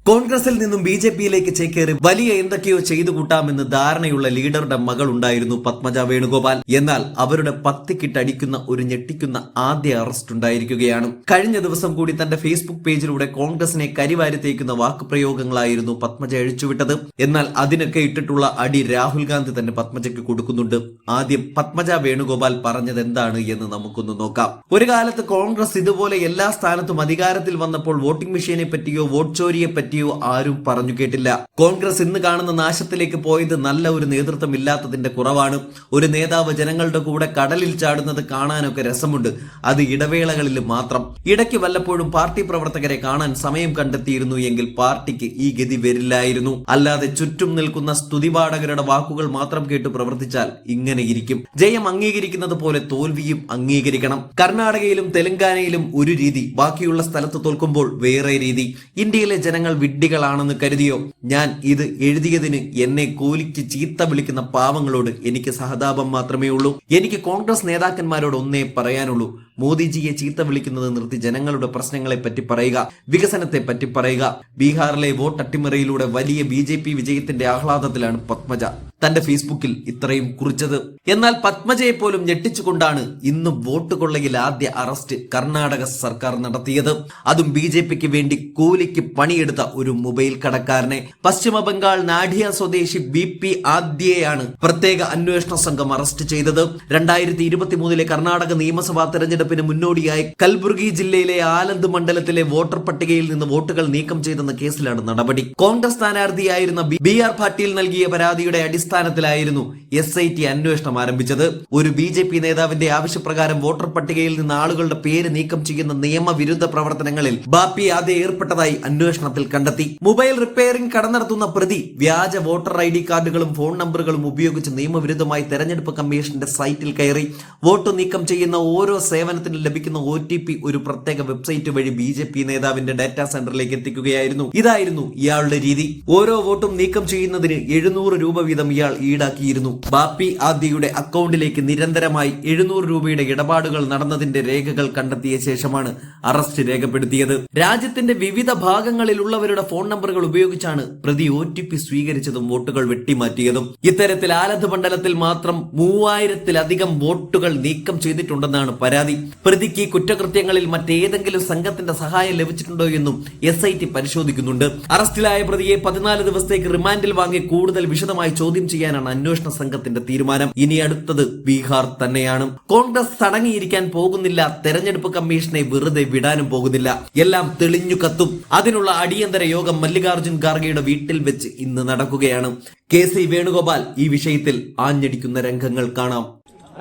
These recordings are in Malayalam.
കോൺഗ്രസിൽ നിന്നും ബി.ജെ.പിയിലേക്ക് ചേക്കേറി വലിയ എന്തൊക്കെയോ ചെയ്തു കൂട്ടാമെന്ന് ധാരണയുള്ള ലീഡറുടെ മകൾ ഉണ്ടായിരുന്നു പത്മജ വേണുഗോപാൽ. എന്നാൽ അവരുടെ പത്തിക്കിട്ടടിക്കുന്ന ഒരു ഞെട്ടിക്കുന്ന ആദ്യ അറസ്റ്റ് ഉണ്ടായിരിക്കുകയാണ്. കഴിഞ്ഞ ദിവസം കൂടി തന്റെ ഫേസ്ബുക്ക് പേജിലൂടെ കോൺഗ്രസിനെ കരിവാരി തേക്കുന്ന വാക്കുപ്രയോഗങ്ങളായിരുന്നു പത്മജ അഴിച്ചുവിട്ടത്. എന്നാൽ അതിനൊക്കെ ഇട്ടിട്ടുള്ള അടി രാഹുൽ ഗാന്ധി തന്നെ പത്മജയ്ക്ക് കൊടുക്കുന്നുണ്ട്. ആദ്യം പത്മജ വേണുഗോപാൽ പറഞ്ഞത് എന്താണ് എന്ന് നമുക്കൊന്ന് നോക്കാം. ഒരു കാലത്ത് കോൺഗ്രസ് ഇതുപോലെ എല്ലാ സ്ഥാനത്തും അധികാരത്തിൽ വന്നപ്പോൾ വോട്ടിംഗ് മെഷീനെ പറ്റിയോ വോട്ട് ചോരിയെ പറ്റിയോ ആരും പറഞ്ഞു കേട്ടില്ല. കോൺഗ്രസ് ഇന്ന് കാണുന്ന നാശത്തിലേക്ക് പോയത് നല്ല ഒരു നേതൃത്വം ഇല്ലാത്തതിന്റെ കുറവാണ്. ഒരു നേതാവ് ജനങ്ങളുടെ കൂടെ കടലിൽ ചാടുന്നത് കാണാനൊക്കെ രസമുണ്ട്, അത് ഇടവേളകളിൽ മാത്രം. ഇടയ്ക്ക് വല്ലപ്പോഴും പാർട്ടി പ്രവർത്തകരെ കാണാൻ സമയം കണ്ടെത്തിയിരുന്നു എങ്കിൽ പാർട്ടിക്ക് ഈ ഗതി വരില്ലായിരുന്നു. അല്ലാതെ ചുറ്റും നിൽക്കുന്ന സ്തുതിപാഠകരുടെ വാക്കുകൾ മാത്രം കേട്ട് പ്രവർത്തിച്ചാൽ ഇങ്ങനെ ഇരിക്കും. ജയം അംഗീകരിക്കുന്നത് പോലെ തോൽവിയും അംഗീകരിക്കണം. കർണാടകയിലും തെലങ്കാനയിലും ഒരു രീതി, ബാക്കിയുള്ള സ്ഥലത്ത് തോൽക്കുമ്പോൾ വേറെ രീതി. ഇന്ത്യയിലെ ജനങ്ങൾ വിഡ്ഢികളാണെന്ന് കരുതിയോ? ഞാൻ ഇത് എഴുതിയതിന് എന്നെ കൂലിക്ക് ചീത്ത വിളിക്കുന്ന പാവങ്ങളോട് എനിക്ക് സഹതാപം മാത്രമേ ഉള്ളൂ. എനിക്ക് കോൺഗ്രസ് നേതാക്കന്മാരോട് ഒന്നേ പറയാനുള്ളൂ. മോദിജിയെ ചീത്ത വിളിക്കുന്നത് നിർത്തി ജനങ്ങളുടെ പ്രശ്നങ്ങളെ പറ്റി പറയുക, വികസനത്തെ പറ്റി പറയുക. ബീഹാറിലെ വോട്ട് അട്ടിമറിയിലൂടെ വലിയ ബി.ജെ.പി വിജയത്തിന്റെ ആഹ്ലാദത്തിലാണ് പത്മജ തന്റെ ഫേസ്ബുക്കിൽ ഇത്രയും കുറിച്ചത്. എന്നാൽ പത്മജയെ പോലും ഞെട്ടിച്ചുകൊണ്ടാണ് ഇന്ന് വോട്ട് കൊള്ളയിൽ ആദ്യ അറസ്റ്റ് കർണാടക സർക്കാർ നടത്തിയത്. അതും ബി.ജെ.പിക്ക് വേണ്ടി കൂലിക്ക് പണിയെടുത്ത ഒരു മൊബൈൽ കടക്കാരനെ. പശ്ചിമ ബംഗാൾ നാഡിയ സ്വദേശി ബി.പി. ആദ്യയെയാണ് പ്രത്യേക അന്വേഷണ സംഘം അറസ്റ്റ് ചെയ്തത്. 2023 കർണാടക നിയമസഭാ തെരഞ്ഞെടുപ്പിന് മുന്നോടിയായി കൽബുർഗി ജില്ലയിലെ ആലന്ദ് മണ്ഡലത്തിലെ വോട്ടർ പട്ടികയിൽ നിന്ന് വോട്ടുകൾ നീക്കം ചെയ്തെന്ന കേസിലാണ് നടപടി. കോൺഗ്രസ് സ്ഥാനാർത്ഥിയായിരുന്ന ബി.ആർ. പാട്ടീൽ നൽകിയ പരാതിയുടെ അടിസ്ഥാനത്തിലായിരുന്നു SIT അന്വേഷണം ആരംഭിച്ചത്. ഒരു ബി.ജെ.പി നേതാവിന്റെ ആവശ്യപ്രകാരം വോട്ടർ പട്ടികയിൽ നിന്ന് ആളുകളുടെ പേര് നീക്കം ചെയ്യുന്ന നിയമവിരുദ്ധ പ്രവർത്തനങ്ങളിൽ ബാപ്പി ആദ്യം ഏർപ്പെട്ടതായി അന്വേഷണത്തിൽ കണ്ടെത്തി. മൊബൈൽ റിപ്പയറിംഗ് കട നടത്തുന്ന പ്രതി വ്യാജ വോട്ടർ ID കാർഡുകളും ഫോൺ നമ്പറുകളും ഉപയോഗിച്ച് നിയമവിരുദ്ധമായി തെരഞ്ഞെടുപ്പ് കമ്മീഷന്റെ സൈറ്റിൽ കയറി വോട്ട് നീക്കം ചെയ്യുന്ന ഓരോ സേവനത്തിനും ലഭിക്കുന്ന OTP ഒരു പ്രത്യേക വെബ്സൈറ്റ് വഴി ബി.ജെ.പി നേതാവിന്റെ ഡാറ്റാ സെന്ററിലേക്ക് എത്തിക്കുകയായിരുന്നു. ഇതായിരുന്നു ഇയാളുടെ രീതി. ഓരോ വോട്ടും നീക്കം ചെയ്യുന്നതിന് 700 രൂപ വീതം ഇയാൾ ഈടാക്കിയിരുന്നു. ബാപ്പി ആദ്യയുടെ അക്കൗണ്ടിലേക്ക് നിരന്തരമായി 700 രൂപയുടെ ഇടപാടുകൾ നടന്നതിന്റെ രേഖകൾ കണ്ടെത്തിയ ശേഷമാണ് അറസ്റ്റ് രേഖപ്പെടുത്തിയത്. രാജ്യത്തിന്റെ വിവിധ ഭാഗങ്ങളിലുള്ളവരുടെ ഫോൺ നമ്പറുകൾ ഉപയോഗിച്ചാണ് പ്രതി OTP സ്വീകരിച്ചതും വോട്ടുകൾ വെട്ടിമാറ്റിയതും. ഇത്തരത്തിൽ ആലന്ദ് മണ്ഡലത്തിൽ മാത്രം 3000-ലധികം വോട്ടുകൾ നീക്കം ചെയ്തിട്ടുണ്ടെന്നാണ് പരാതി. പ്രതിക്ക് കുറ്റകൃത്യങ്ങളിൽ മറ്റേതെങ്കിലും സംഘത്തിന്റെ സഹായം ലഭിച്ചിട്ടുണ്ടോ എന്നും SIT പരിശോധിക്കുന്നുണ്ട്. അറസ്റ്റിലായ പ്രതിയെ 14 ദിവസത്തേക്ക് റിമാൻഡിൽ വാങ്ങി കൂടുതൽ വിശദമായി ചോദ്യം ചെയ്യാനാണ് അന്വേഷണ സംഘത്തിന്റെ തീരുമാനം. ഇനി അടുത്തത് ബീഹാർ തന്നെയാണ്. കോൺഗ്രസ് തടങ്ങിയിരിക്കാൻ പോകുന്നില്ല, തെരഞ്ഞെടുപ്പ് കമ്മീഷനെ വെറുതെ വിടാനും പോകുന്നില്ല. എല്ലാം തെളിഞ്ഞു കത്തും. അതിനുള്ള അടിയന്തര യോഗം മല്ലികാർജുൻ ഖാർഗെയുടെ വീട്ടിൽ വെച്ച് ഇന്ന് നടക്കുകയാണ്. KC വേണുഗോപാൽ ഈ വിഷയത്തിൽ ആഞ്ഞടിക്കുന്ന രംഗങ്ങൾ കാണാം.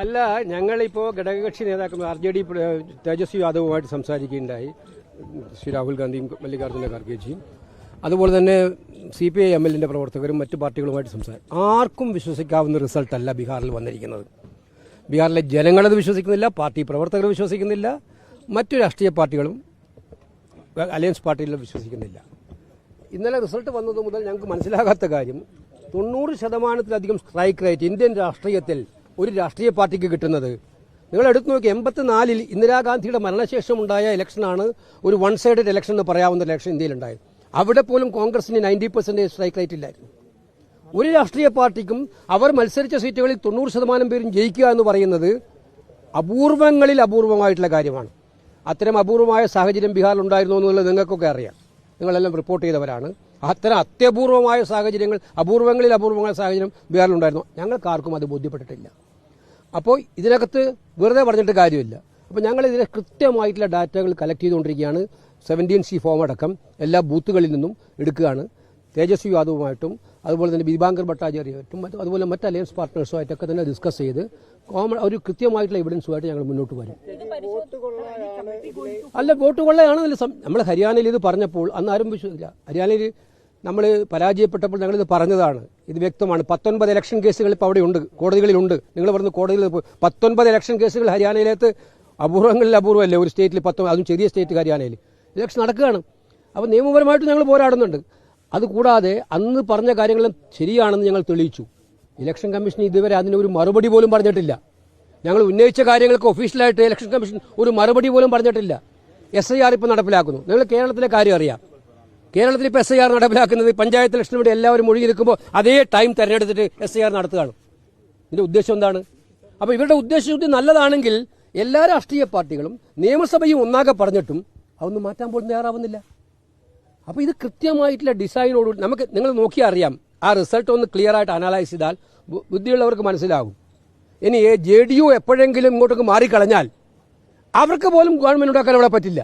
അല്ല, ഞങ്ങളിപ്പോൾ ഘടകകക്ഷി നേതാക്കൾ RJD തേജസ്വി യാദവുമായിട്ട് സംസാരിക്കുകയുണ്ടായി. ശ്രീ രാഹുൽ ഗാന്ധിയും മല്ലികാർജുന ഖാർഗെജിയും അതുപോലെ തന്നെ CPI-MLന്റെ പ്രവർത്തകരും മറ്റു പാർട്ടികളുമായിട്ട് സംസാരിക്കും. ആർക്കും വിശ്വസിക്കാവുന്ന റിസൾട്ടല്ല ബീഹാറിൽ വന്നിരിക്കുന്നത്. ബീഹാറിലെ ജനങ്ങളത് വിശ്വസിക്കുന്നില്ല, പാർട്ടി പ്രവർത്തകർ വിശ്വസിക്കുന്നില്ല, മറ്റു രാഷ്ട്രീയ പാർട്ടികളും അലയൻസ് പാർട്ടികളും വിശ്വസിക്കുന്നില്ല. ഇന്നലെ റിസൾട്ട് വന്നത് മുതൽ ഞങ്ങൾക്ക് മനസ്സിലാകാത്ത കാര്യം 90%-ലധികം സ്ട്രൈക്ക് റേറ്റ് ഇന്ത്യൻ രാഷ്ട്രീയത്തിൽ ഒരു രാഷ്ട്രീയ പാർട്ടിക്ക് കിട്ടുന്നത്. നിങ്ങൾ എടുത്തു നോക്കി, 84-ൽ ഇന്ദിരാഗാന്ധിയുടെ മരണശേഷം ഉണ്ടായ ഇലക്ഷനാണ് ഒരു വൺ സൈഡഡ് ഇലക്ഷൻ എന്ന് പറയാവുന്ന ഇലക്ഷൻ ഇന്ത്യയിലുണ്ടായത്. അവിടെ പോലും കോൺഗ്രസിന് 90% സ്ട്രൈക്ക് റേറ്റ് ഇല്ലായിരുന്നു. ഒരു രാഷ്ട്രീയ പാർട്ടിക്കും അവർ മത്സരിച്ച സീറ്റുകളിൽ 90% പേരും ജയിക്കുക എന്ന് പറയുന്നത് അപൂർവങ്ങളിൽ അപൂർവമായിട്ടുള്ള കാര്യമാണ്. അത്തരം അപൂർവമായ സാഹചര്യം ബീഹാറിൽ ഉണ്ടായിരുന്നു എന്നുള്ളത് നിങ്ങൾക്കൊക്കെ അറിയാം. നിങ്ങളെല്ലാം റിപ്പോർട്ട് ചെയ്തവരാണ്. അത്തരം അത്യപൂർവമായ സാഹചര്യങ്ങൾ, അപൂർവങ്ങളിൽ അപൂർവമായ സാഹചര്യം ബീഹാറിലുണ്ടായിരുന്നു. ഞങ്ങൾക്കാർക്കും അത് ബോധ്യപ്പെട്ടിട്ടില്ല. അപ്പോൾ ഇതിനകത്ത് വെറുതെ പറഞ്ഞിട്ട് കാര്യമില്ല. അപ്പോൾ ഞങ്ങൾ ഇതിനെ കൃത്യമായിട്ടുള്ള ഡാറ്റകൾ കളക്ട് ചെയ്തുകൊണ്ടിരിക്കുകയാണ്. 17C ഫോം അടക്കം എല്ലാ ബൂത്തുകളിൽ നിന്നും എടുക്കുകയാണ്. തേജസ്വി യാദവുമായിട്ടും അതുപോലെ തന്നെ ദീപാങ്കർ ഭട്ടാചാര്യമായിട്ടും അതുപോലെ മറ്റ് അലയൻസ് പാർട്ട്നേഴ്സുമായിട്ടൊക്കെ തന്നെ ഡിസ്കസ് ചെയ്ത് ഒരു കൃത്യമായിട്ടുള്ള എവിഡൻസുമായിട്ട് ഞങ്ങൾ മുന്നോട്ട് വരും. അല്ല, വോട്ട് കൊള്ളയാണ്. നമ്മൾ ഹരിയാനയിൽ ഇത് പറഞ്ഞപ്പോൾ അന്ന് ആരും വിശ്വസിച്ചില്ല. ഹരിയാനയിൽ നമ്മൾ പരാജയപ്പെട്ടപ്പോൾ ഞങ്ങളിത് പറഞ്ഞതാണ്. ഇത് വ്യക്തമാണ്. 19 ഇലക്ഷൻ കേസുകൾ ഇപ്പോൾ അവിടെയുണ്ട്, കോടതികളിലുണ്ട്. നിങ്ങൾ പറഞ്ഞ് കോടതിയിൽ 19 ഇലക്ഷൻ കേസുകൾ ഹരിയാനയിലേക്ക് അപൂർവങ്ങളിൽ അപൂർവമല്ലേ ഒരു സ്റ്റേറ്റിൽ 19, അതും ചെറിയ സ്റ്റേറ്റ് ഹരിയാനയിൽ ഇലക്ഷൻ നടക്കുകയാണ്. അപ്പോൾ നിയമപരമായിട്ട് ഞങ്ങൾ പോരാടുന്നുണ്ട്. അതുകൂടാതെ അന്ന് പറഞ്ഞ കാര്യങ്ങളും ശരിയാണെന്ന് ഞങ്ങൾ തെളിയിച്ചു. ഇലക്ഷൻ കമ്മീഷൻ ഇതുവരെ അതിനൊരു മറുപടി പോലും പറഞ്ഞിട്ടില്ല. ഞങ്ങൾ ഉന്നയിച്ച കാര്യങ്ങൾക്ക് ഒഫീഷ്യലായിട്ട് ഇലക്ഷൻ കമ്മീഷൻ ഒരു മറുപടി പോലും പറഞ്ഞിട്ടില്ല. SIR ഇപ്പോൾ നടപ്പിലാക്കുന്നു. നിങ്ങൾ കേരളത്തിലെ കാര്യം അറിയാം. കേരളത്തിൽ ഇപ്പോൾ SIR നടപ്പിലാക്കുന്നത് പഞ്ചായത്ത് ഇലക്ഷൻ ഇവിടെ എല്ലാവരും ഒഴുകി നിൽക്കുമ്പോൾ അതേ ടൈം തെരഞ്ഞെടുത്തിട്ട് SIR നടത്തുകയാണ്. ഇതിന്റെ ഉദ്ദേശം എന്താണ്? അപ്പോൾ ഇവരുടെ ഉദ്ദേശശുദ്ധി നല്ലതാണെങ്കിൽ എല്ലാ രാഷ്ട്രീയ പാർട്ടികളും നിയമസഭയും ഒന്നാകെ പറഞ്ഞിട്ടും അതൊന്നും മാറ്റാൻ പോലും തയ്യാറാവുന്നില്ല. അപ്പോൾ ഇത് കൃത്യമായിട്ടുള്ള ഡിസൈനോട് നിങ്ങൾ നോക്കിയാൽ അറിയാം. ആ റിസൾട്ട് ഒന്ന് ക്ലിയർ ആയിട്ട് അനലൈസ് ചെയ്താൽ ബുദ്ധിയുള്ളവർക്ക് മനസ്സിലാകും. ഇനി JDU എപ്പോഴെങ്കിലും ഇങ്ങോട്ടേക്ക് മാറിക്കളഞ്ഞാൽ അവർക്ക് പോലും ഗവൺമെന്റ് ഉണ്ടാക്കാൻ അവിടെ പറ്റില്ല.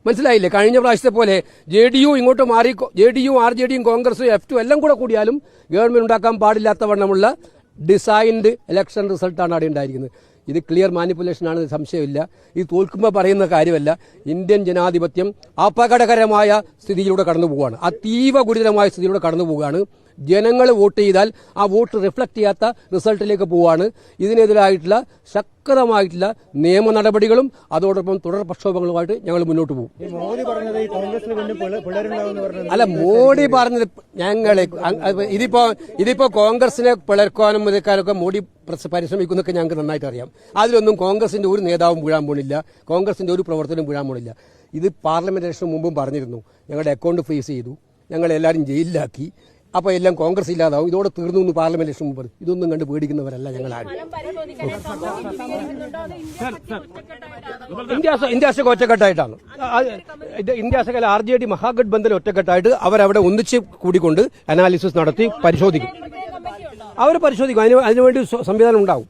മനസ്സിലായില്ലേ? കഴിഞ്ഞ പ്രാവശ്യത്തെ പോലെ JDU ഇങ്ങോട്ട് മാറി JDU RJDയും കോൺഗ്രസും F2 എല്ലാം കൂടിയാലും ഗവൺമെന്റ് ഉണ്ടാക്കാൻ പാടില്ലാത്തവണ്ണമുള്ള ഡിസൈൻഡ് ഇലക്ഷൻ റിസൾട്ടാണ് അവിടെ ഉണ്ടായിരിക്കുന്നത്. ഇത് ക്ലിയർ മാനിപ്പുലേഷൻ ആണെന്ന് സംശയമില്ല. ഇത് തോൽക്കുമ്പോൾ പറയുന്ന കാര്യമല്ല. ഇന്ത്യൻ ജനാധിപത്യം അപകടകരമായ സ്ഥിതിയിലൂടെ കടന്നു പോവുകയാണ്. അതീവ ഗുരുതരമായ സ്ഥിതിയിലൂടെ കടന്നു പോവുകയാണ്. ജനങ്ങൾ വോട്ട് ചെയ്താൽ ആ വോട്ട് റിഫ്ലക്ട് ചെയ്യാത്ത റിസൾട്ടിലേക്ക് പോവുകയാണ്. ഇതിനെതിരായിട്ടുള്ള ശക്തമായിട്ടുള്ള നിയമ നടപടികളും അതോടൊപ്പം തുടർ പ്രക്ഷോഭങ്ങളുമായിട്ട് ഞങ്ങൾ മുന്നോട്ട് പോകും. അല്ല, മോഡി പറഞ്ഞത് ഇതിപ്പോ കോൺഗ്രസിനെ പിളർക്കാനും മുതൽക്കാനൊക്കെ മോഡി പരിശ്രമിക്കുന്നൊക്കെ ഞങ്ങൾക്ക് നന്നായിട്ട് അറിയാം. അതിലൊന്നും കോൺഗ്രസിന്റെ ഒരു നേതാവും വീഴാൻ പോണില്ല, കോൺഗ്രസിന്റെ ഒരു പ്രവർത്തനവും വീഴാൻ പോണില്ല. ഇത് പാർലമെന്റ് ഇലക്ഷന് മുമ്പും പറഞ്ഞിരുന്നു. ഞങ്ങളുടെ അക്കൗണ്ട് ഫ്രീസ് ചെയ്തു, ഞങ്ങളെല്ലാവരും ജയിലിലാക്കി, അപ്പോൾ എല്ലാം കോൺഗ്രസ് ഇല്ലാതാവും, ഇതോടെ തീർന്നു എന്ന് പാർലമെന്റ് ഇലക്ഷൻ മുമ്പ്. ഇതൊന്നും കണ്ട് പേടിക്കുന്നവരല്ല ഞങ്ങളാരും. ഇന്ത്യാസൊക്കെ ഒറ്റക്കെട്ടായിട്ടാണ്. ഇന്ത്യാസൊക്കെ RJD മഹാഗഡ്ബന്ധൻ ഒറ്റക്കെട്ടായിട്ട് അവരവിടെ ഒന്നിച്ച് കൂടിക്കൊണ്ട് അനാലിസിസ് നടത്തി പരിശോധിക്കും. അവർ പരിശോധിക്കും. അതിനുവേണ്ടി സംവിധാനം ഉണ്ടാവും.